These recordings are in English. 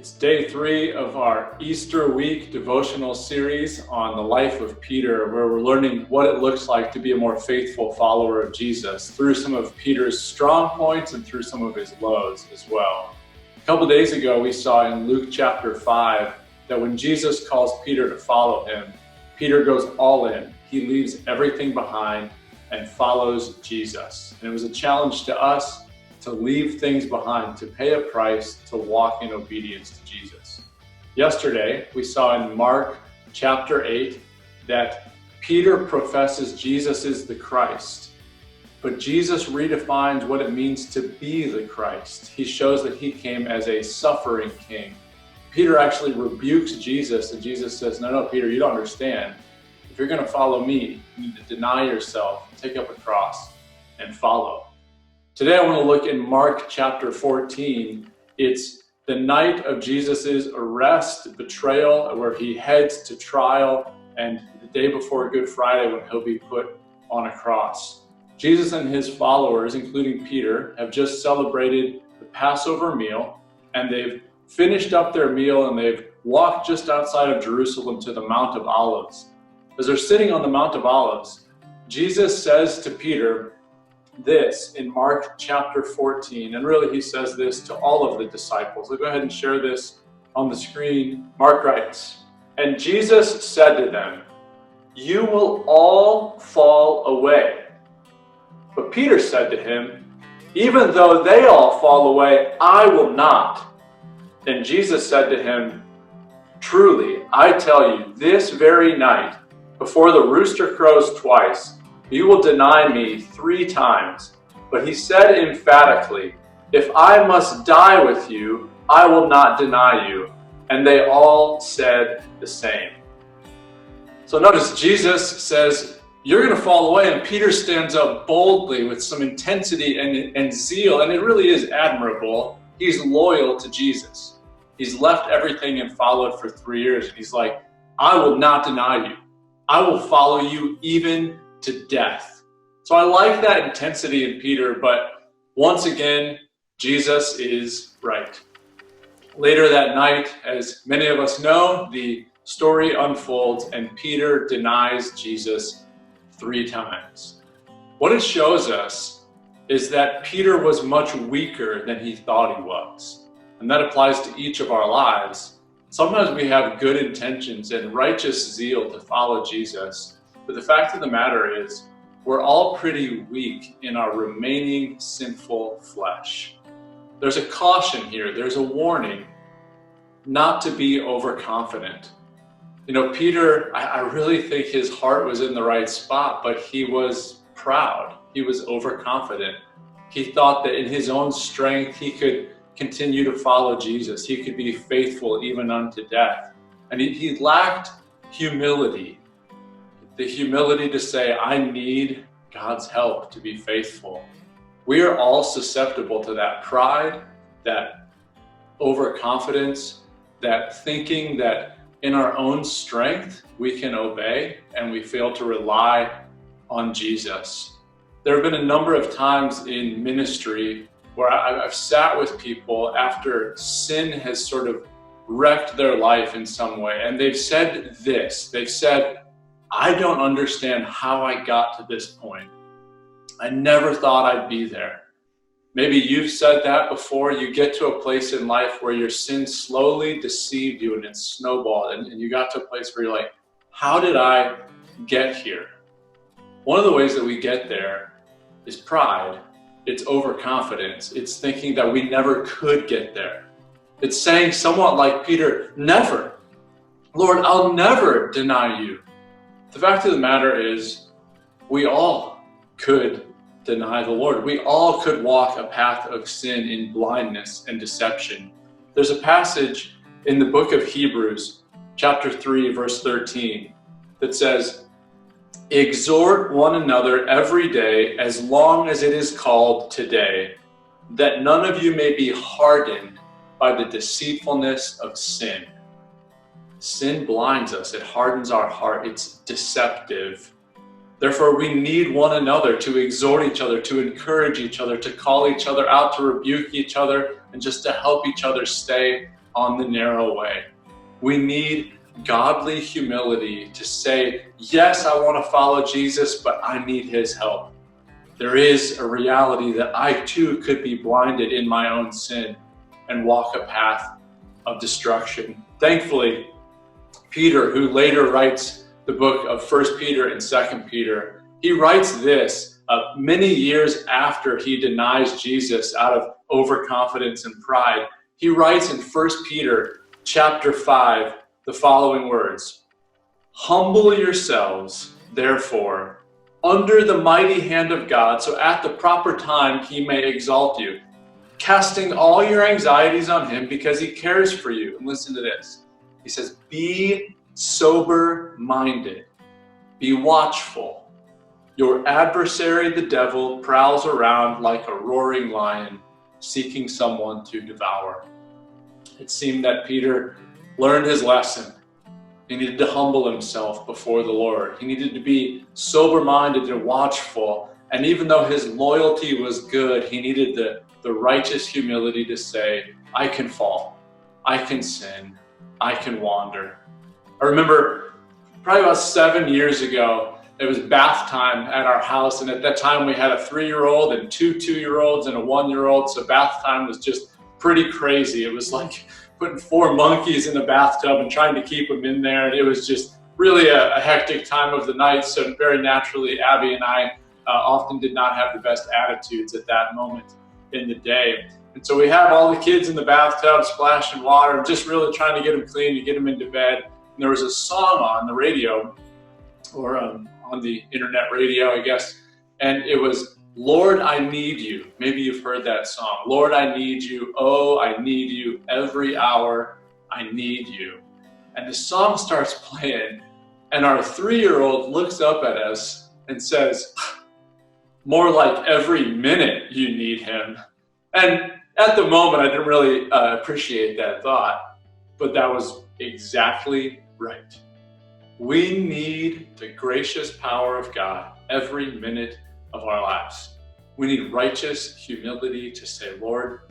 It's day 3 of our Easter week devotional series on the life of Peter, where we're learning what it looks like to be a more faithful follower of Jesus through some of Peter's strong points and through some of his lows as well. A couple days ago, we saw in Luke chapter 5 that when Jesus calls Peter to follow him, Peter goes all in. He leaves everything behind and follows Jesus. And it was a challenge to us to leave things behind, to pay a price, to walk in obedience to Jesus. Yesterday, we saw in Mark chapter 8 that Peter professes Jesus is the Christ, but Jesus redefines what it means to be the Christ. He shows that he came as a suffering king. Peter actually rebukes Jesus, and Jesus says, no, Peter, you don't understand. If you're going to follow me, you need to deny yourself, take up a cross, and follow. Today I want to look in Mark chapter 14. It's the night of Jesus' arrest, betrayal, where he heads to trial, and the day before Good Friday when he'll be put on a cross. Jesus and his followers, including Peter, have just celebrated the Passover meal, and they've finished up their meal and they've walked just outside of Jerusalem to the Mount of Olives. As they're sitting on the Mount of Olives, Jesus says to Peter this in Mark chapter 14, and really he says this to all of the disciples. I'll go ahead and share this on the screen. Mark writes, "And Jesus said to them, 'You will all fall away.' But Peter said to him, 'Even though they all fall away, I will not.' And Jesus said to him, 'Truly, I tell you, this very night, before the rooster crows twice, you will deny me 3 times. But he said emphatically, 'If I must die with you, I will not deny you.' And they all said the same." So notice Jesus says, you're going to fall away, and Peter stands up boldly with some intensity and zeal, and it really is admirable. He's loyal to Jesus. He's left everything and followed for 3 years, and he's like, I will not deny you. I will follow you even to death. So I like that intensity in Peter, but once again, Jesus is right. Later that night, as many of us know, the story unfolds and Peter denies Jesus 3 times. What it shows us is that Peter was much weaker than he thought he was. And that applies to each of our lives. Sometimes we have good intentions and righteous zeal to follow Jesus, but the fact of the matter is, we're all pretty weak in our remaining sinful flesh. There's a caution here, there's a warning not to be overconfident. You know, Peter, I really think his heart was in the right spot, but he was proud. He was overconfident. He thought that in his own strength, he could continue to follow Jesus. He could be faithful even unto death. And he lacked humility. The humility to say, I need God's help to be faithful. We are all susceptible to that pride, that overconfidence, that thinking that in our own strength we can obey and we fail to rely on Jesus. There have been a number of times in ministry where I've sat with people after sin has sort of wrecked their life in some way, and they've said this. They've said, I don't understand how I got to this point. I never thought I'd be there. Maybe you've said that before. You get to a place in life where your sin slowly deceived you and it snowballed, and you got to a place where you're like, how did I get here? One of the ways that we get there is pride. It's overconfidence. It's thinking that we never could get there. It's saying somewhat like Peter, never. Lord, I'll never deny you. The fact of the matter is, we all could deny the Lord. We all could walk a path of sin in blindness and deception. There's a passage in the book of Hebrews, chapter 3, verse 13, that says, "Exhort one another every day as long as it is called today, that none of you may be hardened by the deceitfulness of sin." Sin blinds us. It hardens our heart. It's deceptive. Therefore, we need one another to exhort each other, to encourage each other, to call each other out, to rebuke each other, and just to help each other stay on the narrow way. We need godly humility to say, yes, I want to follow Jesus, but I need his help. There is a reality that I too could be blinded in my own sin and walk a path of destruction. Thankfully, Peter, who later writes the book of 1 Peter and 2 Peter, he writes this many years after he denies Jesus out of overconfidence and pride. He writes in 1 Peter chapter 5 the following words: "Humble yourselves, therefore, under the mighty hand of God, so at the proper time he may exalt you, casting all your anxieties on him because he cares for you." And listen to this. He says, "Be sober-minded, be watchful. Your adversary, the devil, prowls around like a roaring lion, seeking someone to devour." It seemed that Peter learned his lesson. He needed to humble himself before the Lord. He needed to be sober-minded and watchful. And even though his loyalty was good, he needed the righteous humility to say, I can fall, I can sin, I can wander. I remember probably about 7 years ago, it was bath time at our house. And at that time we had a 3-year-old and 2 2-year-olds and a 1-year-old. So bath time was just pretty crazy. It was like putting 4 monkeys in the bathtub and trying to keep them in there. And it was just really a hectic time of the night. So very naturally, Abby and I often did not have the best attitudes at that moment in the day. And so we have all the kids in the bathtub splashing water and just really trying to get them clean, to get them into bed. And there was a song on the radio, or on the internet radio, I guess. And it was, "Lord, I need you." Maybe you've heard that song. "Lord, I need you. Oh, I need you. Every hour I need you." And the song starts playing, and our 3-year-old looks up at us and says, "More like every minute you need him." And at the moment, I didn't really appreciate that thought, but that was exactly right. We need the gracious power of God every minute of our lives. We need righteous humility to say, Lord,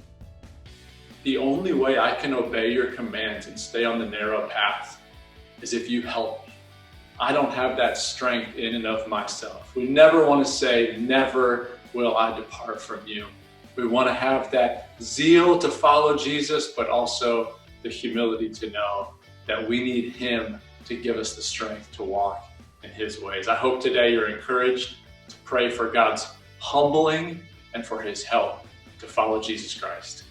the only way I can obey your commands and stay on the narrow path is if you help me. I don't have that strength in and of myself. We never want to say, never will I depart from you. We want to have that zeal to follow Jesus, but also the humility to know that we need him to give us the strength to walk in his ways. I hope today you're encouraged to pray for God's humbling and for his help to follow Jesus Christ.